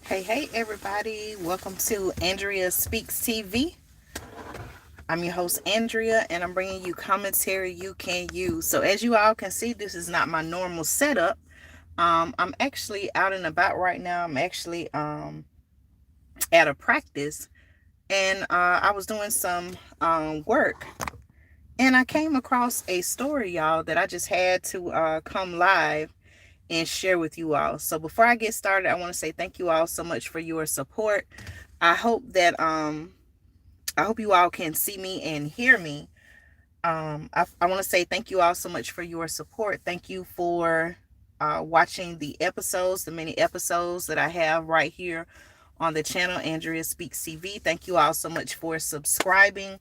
Hey, everybody. Welcome to Andrea Speaks TV. I'm your host, Andrea, and I'm bringing you commentary you can use. So, as you all can see, this is not my normal setup. I'm actually out and about right now. I'm actually at a practice, and I was doing some work, and I came across a story, y'all, that I just had to come live and share with you all. So before I get started, I want to say thank you all so much for your support. I hope that I hope you all can see me and hear me. I want to say thank you all so much for your support. Thank you for watching the episodes, the many episodes that I have right here on the channel, Andrea Speaks TV. Thank you all so much for subscribing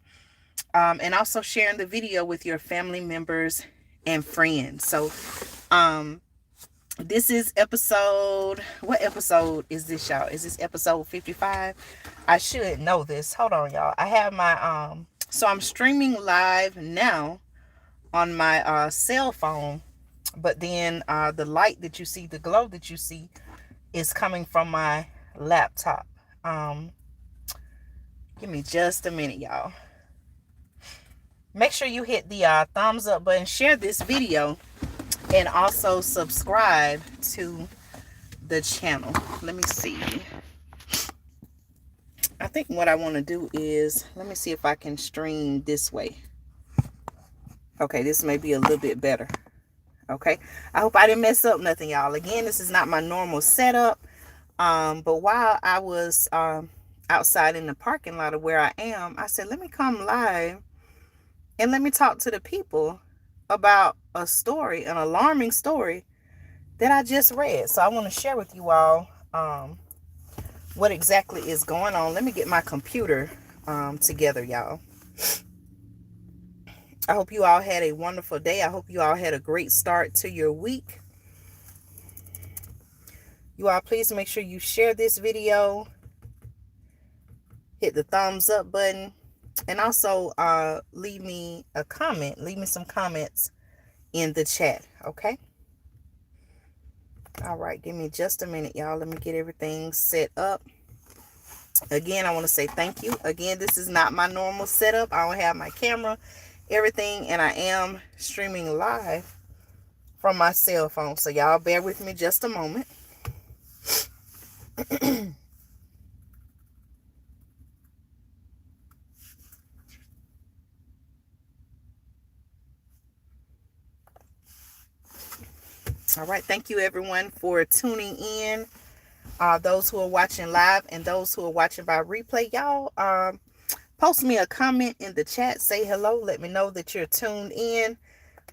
and also sharing the video with your family members and friends. So, this is episode, what episode is this, y'all? Is this episode 55? I should know this. Hold on, y'all. I have my, so I'm streaming live now on my cell phone, but then the light that you see, the glow that you see is coming from my laptop. Give me just a minute, y'all. Make sure you hit the thumbs up button, share this video, and also subscribe to the channel. Let me see. I think what I want to do is, let me see if I can stream this way. Okay, this may be a little bit better. Okay, I hope I didn't mess up nothing, y'all. Again, this is not my normal setup. But while I was outside in the parking lot of where I am, I said, let me come live and let me talk to the people about a story, an alarming story that I just read. So I want to share with you all what exactly is going on. Let me get my computer together, y'all. I hope you all had a wonderful day. I hope you all had a great start to your week. You all, please make sure you share this video, hit the thumbs up button, and also leave me a comment. Leave me some comments in the chat, okay? All right, give me just a minute, y'all. Let me get everything set up. Again, I want to say thank you. Again, this is not my normal setup. I don't have my camera, everything, and I am streaming live from my cell phone. So y'all bear with me just a moment. All right, thank you everyone for tuning in. Those who are watching live and those who are watching by replay, y'all post me a comment in the chat. Say hello. Let me know that you're tuned in.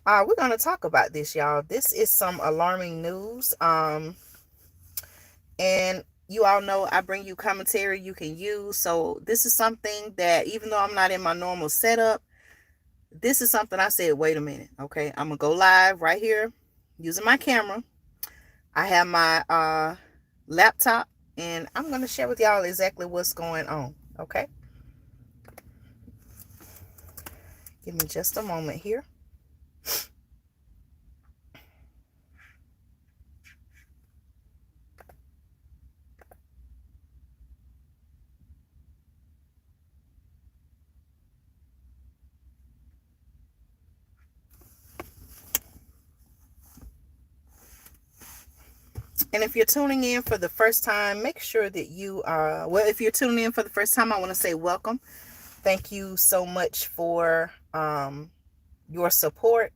We're going to talk about this, y'all. This is some alarming news. And you all know I bring you commentary you can use. So this is something that, even though I'm not in my normal setup, this is something I said, wait a minute. Okay, I'm going to go live right here using my camera. I have my laptop, and I'm going to share with y'all exactly what's going on. Okay, give me just a moment here. And if you're tuning in for the first time, make sure that you well, if you're tuning in for the first time, I want to say welcome. Thank you so much for your support.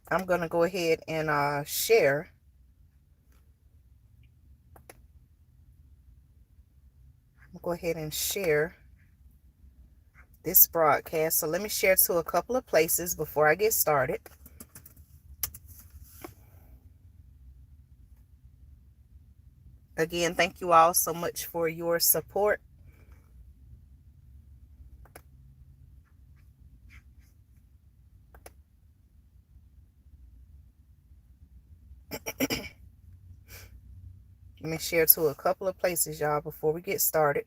I'm going to go ahead and share. I'll go ahead and share this broadcast. So let me share to a couple of places before I get started. Again, thank you all so much for your support. Let me share to a couple of places, y'all, before we get started.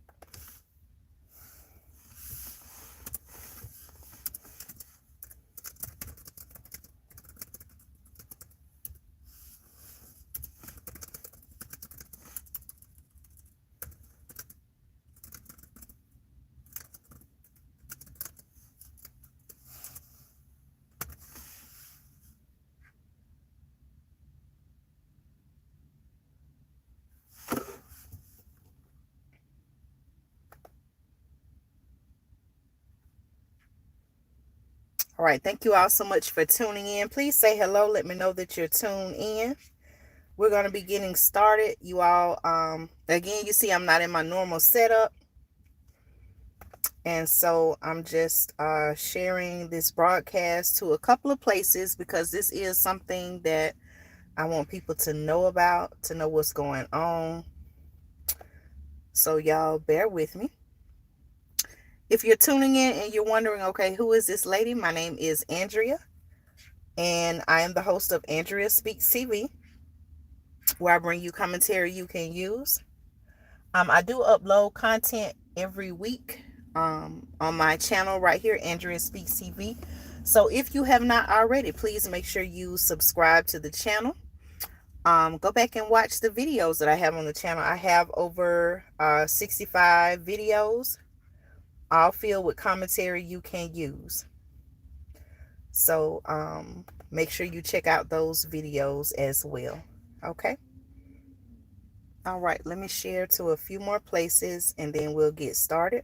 All right, thank you all so much for tuning in. Please say hello. Let me know that you're tuned in. We're going to be getting started. You all, again, you see I'm not in my normal setup. And so I'm just sharing this broadcast to a couple of places because this is something that I want people to know about, to know what's going on. So y'all bear with me. If you're tuning in and you're wondering, okay, who is this lady? My name is Andrea, and I am the host of Andrea Speaks TV, where I bring you commentary you can use. I do upload content every week on my channel right here, Andrea Speaks TV. So if you have not already, please make sure you subscribe to the channel. Go back and watch the videos that I have on the channel. I have over 65 videos, all filled with commentary you can use. So make sure you check out those videos as well. Okay. All right, let me share to a few more places and then we'll get started.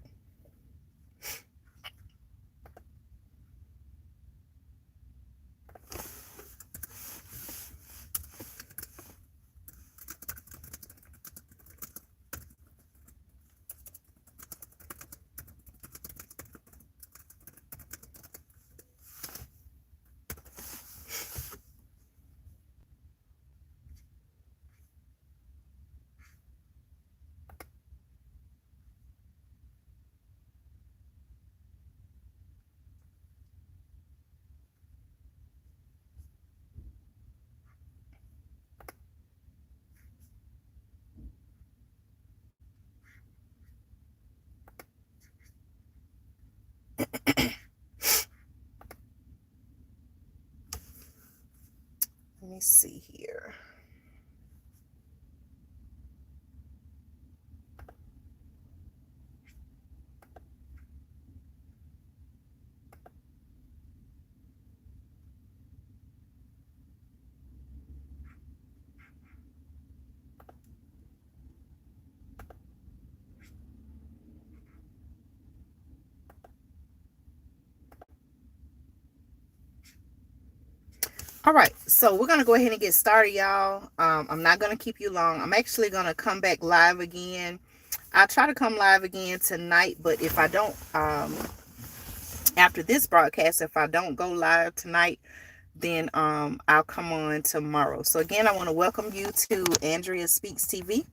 Let me see here. All right, so we're going to go ahead and get started, y'all. I'm not going to keep you long. I'm actually going to come back live again. I'll try to come live again tonight, but if I don't, after this broadcast, if I don't go live tonight, then I'll come on tomorrow. So again, I want to welcome you to Andrea Speaks TV.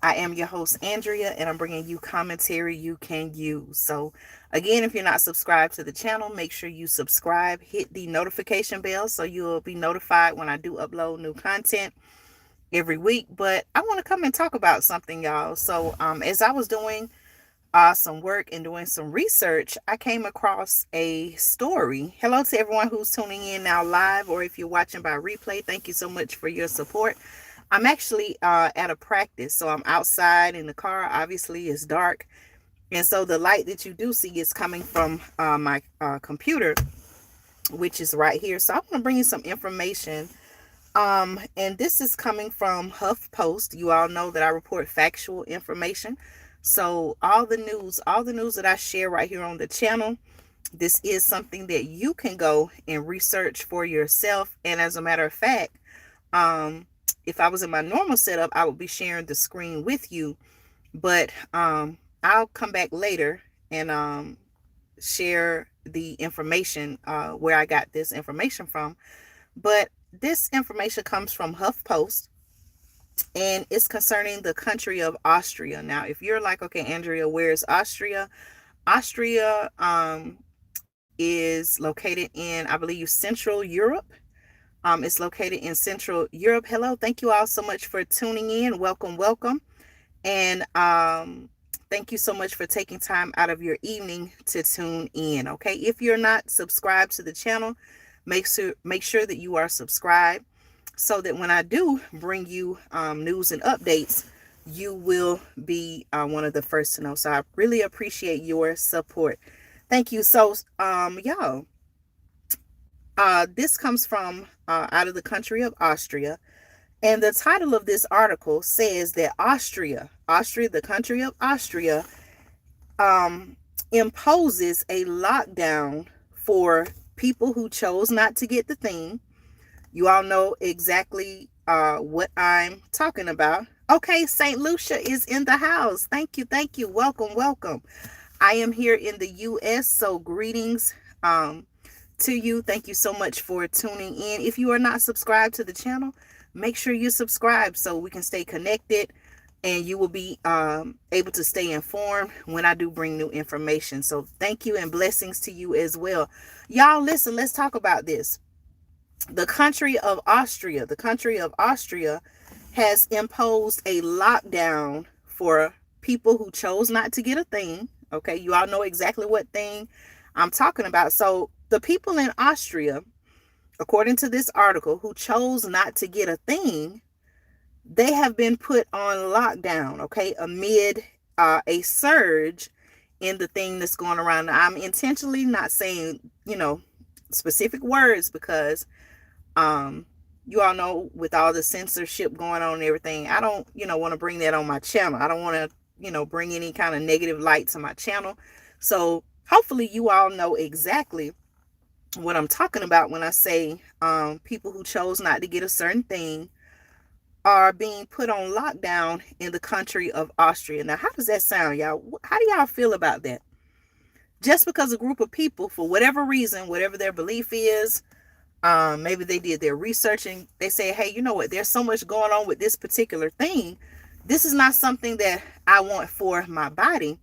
I am your host, Andrea, and I'm bringing you commentary you can use. So again, if you're not subscribed to the channel, make sure you subscribe, hit the notification bell so you'll be notified when I do upload new content every week. But I want to come and talk about something, y'all. So as I was doing some work and doing some research, I came across a story. Hello to everyone who's tuning in now live, or if you're watching by replay, thank you so much for your support. I'm actually at a practice, so I'm outside in the car. Obviously, it's dark, and so the light that you do see is coming from my computer, which is right here. So I want to bring you some information, and this is coming from HuffPost. You all know that I report factual information, so all the news that I share right here on the channel, this is something that you can go and research for yourself. And as a matter of fact, if I was in my normal setup, I would be sharing the screen with you, but I'll come back later and share the information where I got this information from. But this information comes from HuffPost, and it's concerning the country of Austria. Now, if you're like, okay, Andrea, where is Austria? Austria is located in, I believe, Central Europe. It's located in Central Europe. Hello, thank you all so much for tuning in. Welcome, welcome. And thank you so much for taking time out of your evening to tune in. Okay, if you're not subscribed to the channel, make sure that you are subscribed so that when I do bring you news and updates, you will be one of the first to know. So I really appreciate your support. Thank you. So y'all, this comes from out of the country of Austria. And the title of this article says that Austria, the country of Austria, imposes a lockdown for people who chose not to get the thing. You all know exactly what I'm talking about. Okay, St. Lucia is in the house. Thank you, thank you. Welcome, welcome. I am here in the U.S., so greetings to you. Thank you so much for tuning in. If you are not subscribed to the channel, make sure you subscribe so we can stay connected and you will be able to stay informed when I do bring new information. So thank you and blessings to you as well. Y'all, listen, let's talk about this. The country of Austria has imposed a lockdown for people who chose not to get a thing. Okay, you all know exactly what thing I'm talking about. So the people in Austria, according to this article, who chose not to get a thing, they have been put on lockdown, okay, amid a surge in the thing that's going around. Now, I'm intentionally not saying, specific words because you all know with all the censorship going on and everything, I don't, want to bring that on my channel. I don't want to, bring any kind of negative light to my channel. So hopefully you all know exactly what I'm talking about when I say people who chose not to get a certain thing are being put on lockdown in the country of Austria. Now, how does that sound, y'all? How do y'all feel about that? Just because a group of people, for whatever reason, whatever their belief is, maybe they did their research and they say, hey, you know what? There's so much going on with this particular thing. This is not something that I want for my body.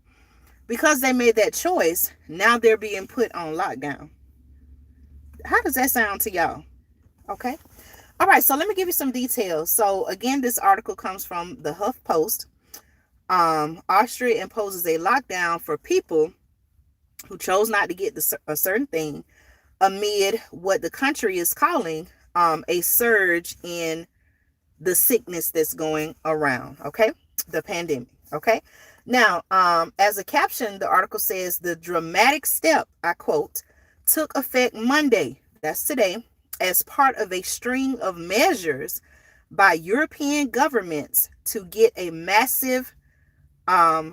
Because they made that choice, now they're being put on lockdown. How does that sound to y'all? Okay. All right, so let me give you some details. So again, this article comes from the HuffPost. Austria imposes a lockdown for people who chose not to get a certain thing amid what the country is calling a surge in the sickness that's going around, okay? The pandemic, okay? Now, as a caption, the article says the dramatic step, I quote, took effect Monday, that's today, as part of a string of measures by European governments to get a massive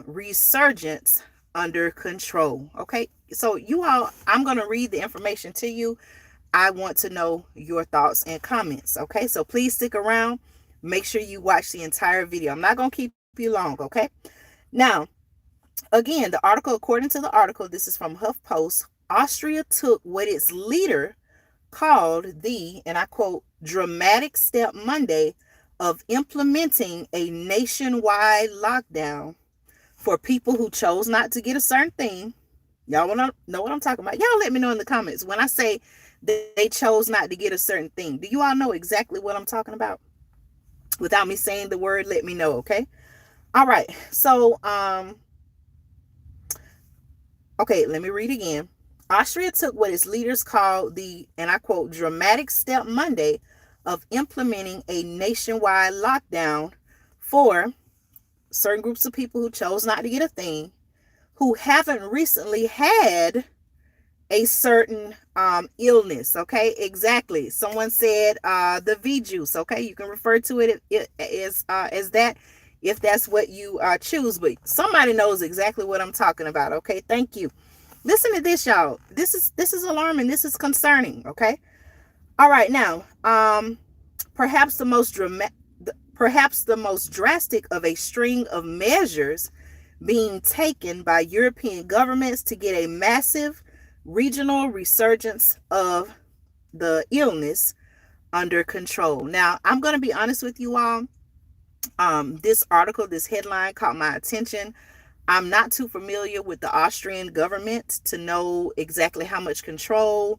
resurgence under control. Okay, so you all, I'm going to read the information to you. I want to know your thoughts and comments. Okay, so please stick around. Make sure you watch the entire video. I'm not going to keep you long. Okay, now, again, the article, according to the article, this is from HuffPost. Austria took what its leader called the, and I quote, dramatic step Monday of implementing a nationwide lockdown for people who chose not to get a certain thing. Y'all want to know what I'm talking about? Y'all let me know in the comments when I say they chose not to get a certain thing. Do you all know exactly what I'm talking about? Without me saying the word, let me know, okay? All right. So, okay, let me read again. Austria took what its leaders called the, and I quote, dramatic step Monday of implementing a nationwide lockdown for certain groups of people who chose not to get a thing, who haven't recently had a certain illness. Okay, exactly. Someone said the V juice. Okay, you can refer to it as that if that's what you choose, but somebody knows exactly what I'm talking about. Okay, thank you. Listen to this, y'all. This is alarming. This is concerning. Okay. All right. Now, perhaps the most drastic of a string of measures being taken by European governments to get a massive regional resurgence of the illness under control. Now, I'm going to be honest with you all. This article, this headline caught my attention. I'm not too familiar with the Austrian government to know exactly how much control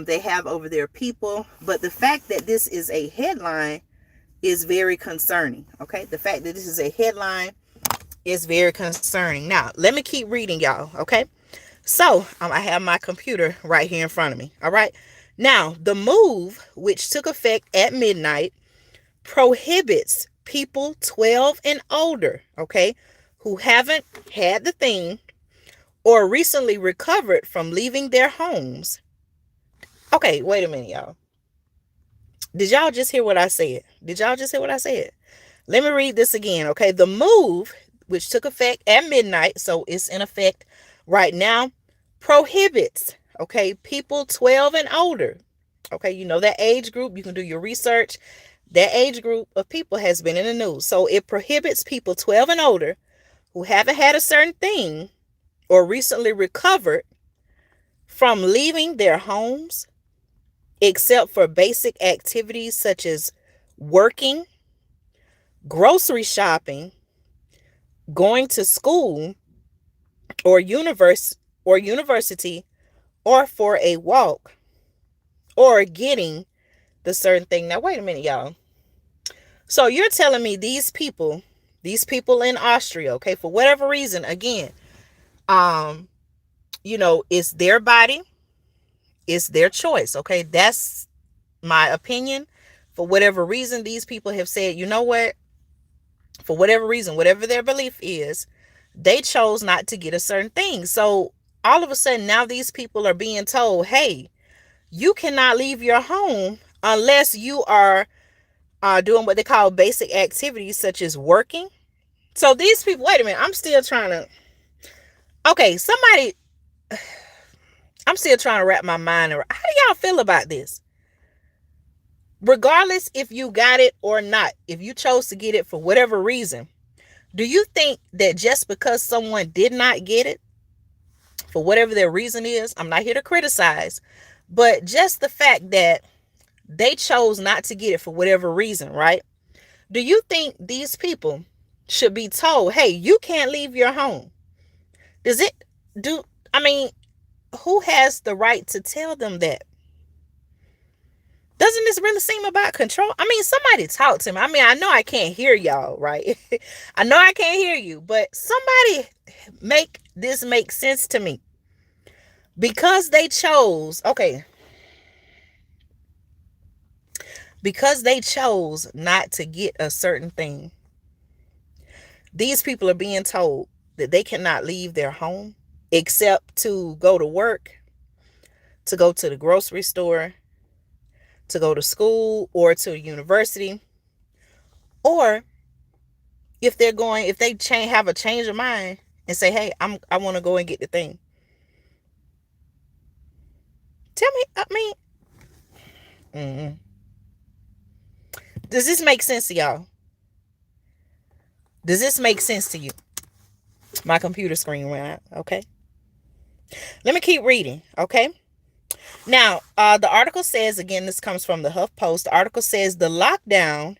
they have over their people. But the fact that this is a headline is very concerning. Okay, the fact that this is a headline is very concerning. Now, let me keep reading, y'all. Okay, so I have my computer right here in front of me. All right, now the move, which took effect at midnight, prohibits people 12 and older, okay, who haven't had the thing or recently recovered from leaving their homes. Okay, wait a minute, y'all. Did y'all just hear what I said? Did y'all just hear what I said? Let me read this again, okay? The move, which took effect at midnight, so it's in effect right now, prohibits, Okay, people 12 and older. Okay, you know that age group. You can do your research. That age group of people has been in the news. So it prohibits people 12 and older who haven't had a certain thing or recently recovered from leaving their homes except for basic activities such as working, grocery shopping, going to school or university or for a walk or getting the certain thing. Now wait a minute, y'all. So you're telling me these people in Austria, okay, for whatever reason, again, it's their body, it's their choice, okay? That's my opinion. For whatever reason, these people have said, you know what? For whatever reason, whatever their belief is, they chose not to get a certain thing. So all of a sudden, now these people are being told, hey, you cannot leave your home unless you are doing what they call basic activities such as working. So these people, wait a minute, okay, I'm still trying to wrap my mind around. How do y'all feel about this? Regardless if you got it or not, if you chose to get it for whatever reason, do you think that just because someone did not get it, for whatever their reason is, I'm not here to criticize, but just the fact that they chose not to get it for whatever reason, right? Do you think these people should be told, hey, you can't leave your home? Does it do, I mean, who has the right to tell them that? Doesn't this really seem about control? I mean, somebody talk to me. I mean, I know I can't hear y'all, right? I know I can't hear you, but somebody make this make sense to me. Because they chose, okay, because they chose not to get a certain thing, these people are being told that they cannot leave their home except to go to work, to go to the grocery store, to go to school or to a university, or if they have a change of mind and say, hey, I want to go and get the thing. Tell me, I mean, does this make sense to y'all? Does this make sense to you? My computer screen went out. Okay. Let me keep reading. Okay. Now, the article says, again, this comes from the HuffPost. The article says the lockdown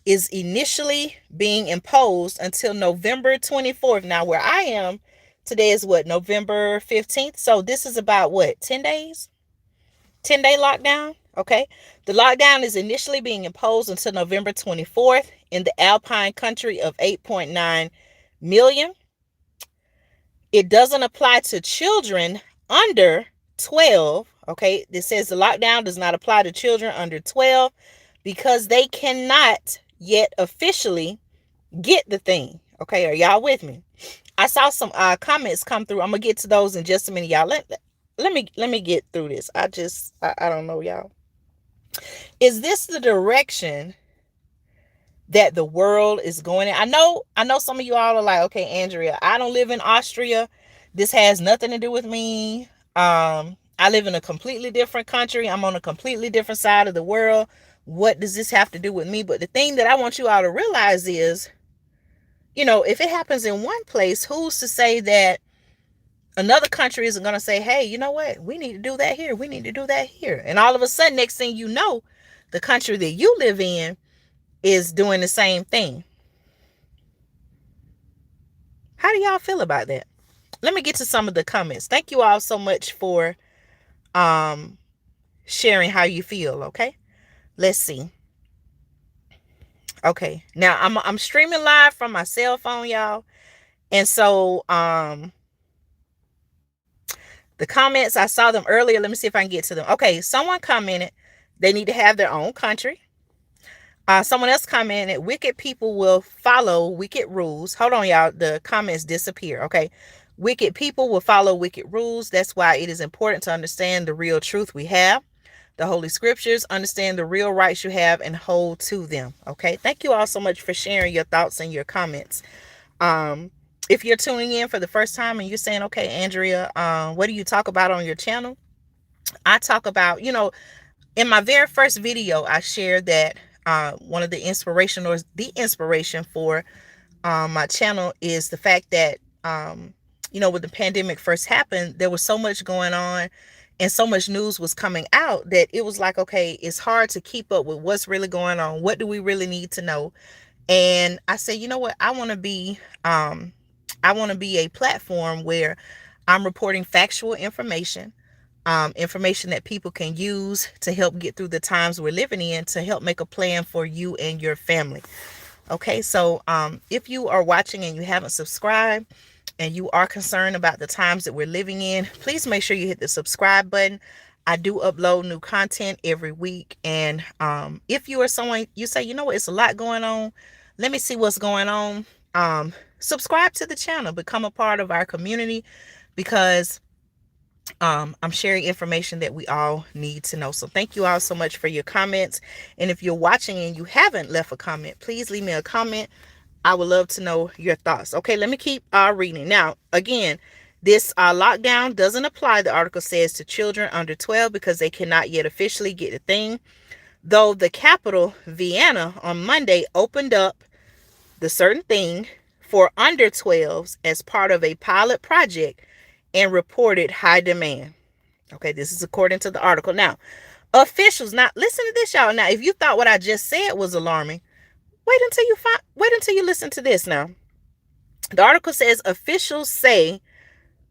is initially being imposed until November 24th. Now, where I am today is what, November 15th? So this is about what, 10 days? 10-day lockdown. Okay. The lockdown is initially being imposed until November 24th in the Alpine country of 8.9 million. It doesn't apply to children under 12. Okay. This says the lockdown does not apply to children under 12 because they cannot yet officially get the thing. Okay. Are y'all with me? I saw some comments come through. I'm gonna get to those in just a minute, y'all. Let me get through this. I don't know, y'all. Is this the direction that the world is going in? I know some of you all are like, okay, Andrea, I don't live in Austria. This has nothing to do with me. I live in a completely different country. I'm on a completely different side of the world. What does this have to do with me? But the thing that I want you all to realize is, if it happens in one place, who's to say that another country isn't going to say, hey, you know what? We need to do that here. We need to do that here. And all of a sudden, next thing you know, the country that you live in is doing the same thing. How do y'all feel about that? Let me get to some of the comments. Thank you all so much for sharing how you feel. Okay. Let's see. Okay. Now I'm streaming live from my cell phone, y'all. And so the comments, I saw them earlier. Let me see if I can get to them. Okay. Someone commented they need to have their own country. Someone else commented, wicked people will follow wicked rules. Hold on, y'all. The comments disappear. Okay. Wicked people will follow wicked rules. That's why it is important to understand the real truth we have, the Holy Scriptures, understand the real rights you have and hold to them. Okay. Thank you all so much for sharing your thoughts and your comments. If you're tuning in for the first time and you're saying, okay, Andrea, what do you talk about on your channel? I talk about, in my very first video, I shared that one of the inspiration, or the inspiration for my channel, is the fact that, when the pandemic first happened, there was so much going on and so much news was coming out that it was like, okay, it's hard to keep up with what's really going on. What do we really need to know? And I said, you know what? I want to be a platform where I'm reporting factual information, information that people can use to help get through the times we're living in, to help make a plan for you and your family. Okay, so if you are watching and you haven't subscribed and you are concerned about the times that we're living in, please make sure you hit the subscribe button. I do upload new content every week. And if you are someone, you say, you know what, it's a lot going on, let me see what's going on. Subscribe to the channel, become a part of our community, because I'm sharing information that we all need to know. So thank you all so much for your comments. And if you're watching and you haven't left a comment, please leave me a comment. I would love to know your thoughts. Okay, let me keep reading. Now, again, this lockdown doesn't apply, the article says, to children under 12 because they cannot yet officially get the thing. Though the capital, Vienna, on Monday opened up the certain thing for under 12s as part of a pilot project and reported high demand. Okay, this is according to the article. Now, officials, now listen to this, y'all. Now, if you thought what I just said was alarming, wait until you listen to this. Now, the article says officials say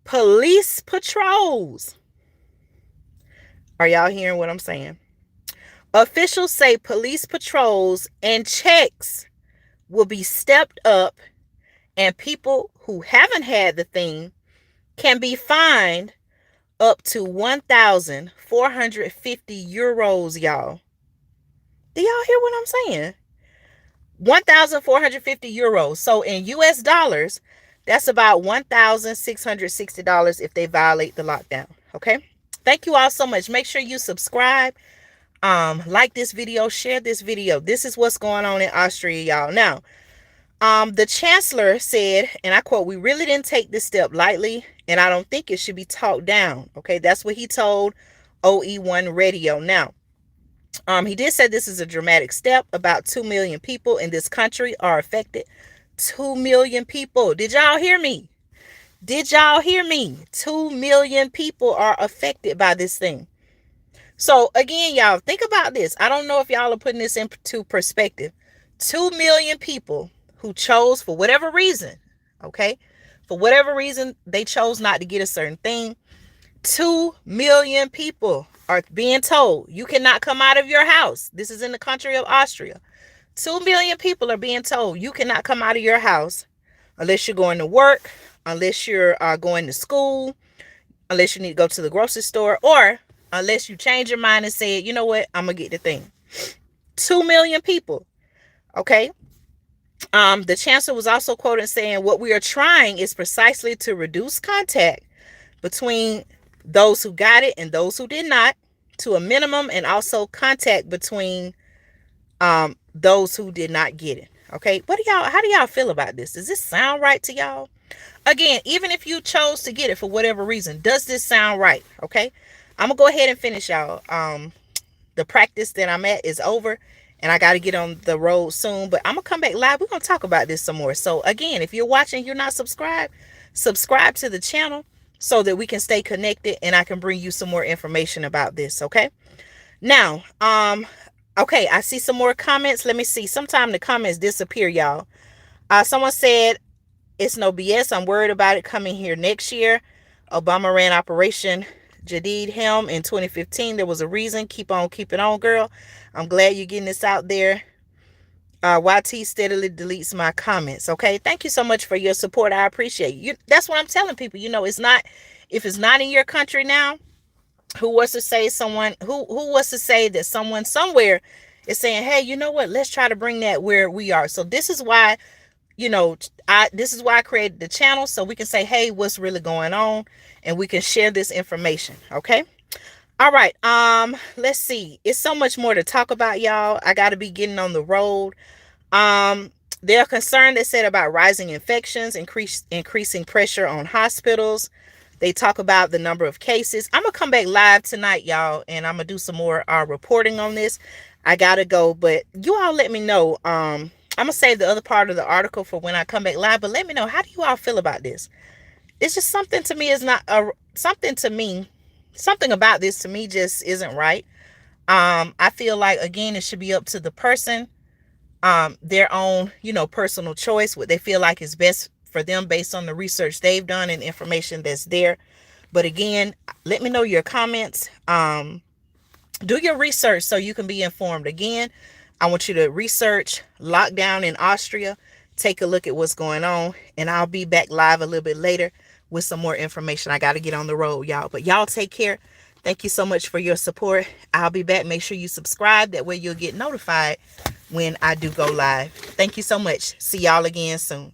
police patrols. Are y'all hearing what I'm saying? Officials say police patrols and checks will be stepped up, and people who haven't had the thing can be fined up to 1,450 euros, y'all. Do y'all hear what I'm saying? 1,450 euros. So in US dollars, that's about $1,660 if they violate the lockdown. Okay. Thank you all so much. Make sure you subscribe, like this video, share this video. This is what's going on in Austria, y'all. Now, the chancellor said, and I quote, "We really didn't take this step lightly, and I don't think it should be talked down." Okay, that's what he told OE1 Radio. Now, he did say this is a dramatic step. About 2 million people in this country are affected. 2 million people. Did y'all hear me? Did y'all hear me? 2 million people are affected by this thing. So again, y'all, think about this. I don't know if y'all are putting this into perspective. 2 million people who chose, for whatever reason, okay, for whatever reason, they chose not to get a certain thing. 2 million people are being told you cannot come out of your house. This is in the country of Austria. 2 million people are being told you cannot come out of your house unless you're going to work, unless you're going to school, unless you need to go to the grocery store, or unless you change your mind and say, you know what, I'm going to get the thing. 2 million people. Okay. The chancellor was also quoted saying, "What we are trying is precisely to reduce contact between those who got it and those who did not to a minimum, and also contact between those who did not get it." Okay, how do y'all feel about this? Does this sound right to y'all? Again, even if you chose to get it for whatever reason, does this sound right? Okay, I'm gonna go ahead and finish, y'all. The practice that I'm at is over, and I got to get on the road soon, but I'm gonna come back live. We're gonna talk about this some more. So again, if you're watching, you're not subscribed, subscribe to the channel so that we can stay connected and I can bring you some more information about this. Okay. Now, okay, I see some more comments. Let me see. Sometimes the comments disappear, y'all. Someone said, "It's no BS. I'm worried about it coming here next year. Obama ran Operation Jadid Helm in 2015. There was a reason. Keep on keeping on, girl. I'm glad you're getting this out there." YT steadily deletes my comments. Okay, thank you so much for your support. I appreciate you. That's what I'm telling people. It's not, if it's not in your country now, who was to say that someone somewhere is saying, hey, you know what, let's try to bring that where we are. So this is why, this is why I created the channel, so we can say, hey, what's really going on, and we can share this information. Okay. All right. Let's see. It's so much more to talk about, y'all. I got to be getting on the road. There are concerns, they said, about rising infections, increasing pressure on hospitals. They talk about the number of cases. I'm going to come back live tonight, y'all, and I'm going to do some more reporting on this. I got to go, but you all let me know. I'm going to save the other part of the article for when I come back live, but let me know, how do you all feel about this? It's just something to me is not something about this to me just isn't right. I feel like, again, it should be up to the person, their own, personal choice, what they feel like is best for them based on the research they've done and information that's there. But again, let me know your comments. Do your research so you can be informed. Again, I want you to research lockdown in Austria. Take a look at what's going on. And I'll be back live a little bit later with some more information. I got to get on the road, y'all. But y'all take care. Thank you so much for your support. I'll be back. Make sure you subscribe. That way you'll get notified when I do go live. Thank you so much. See y'all again soon.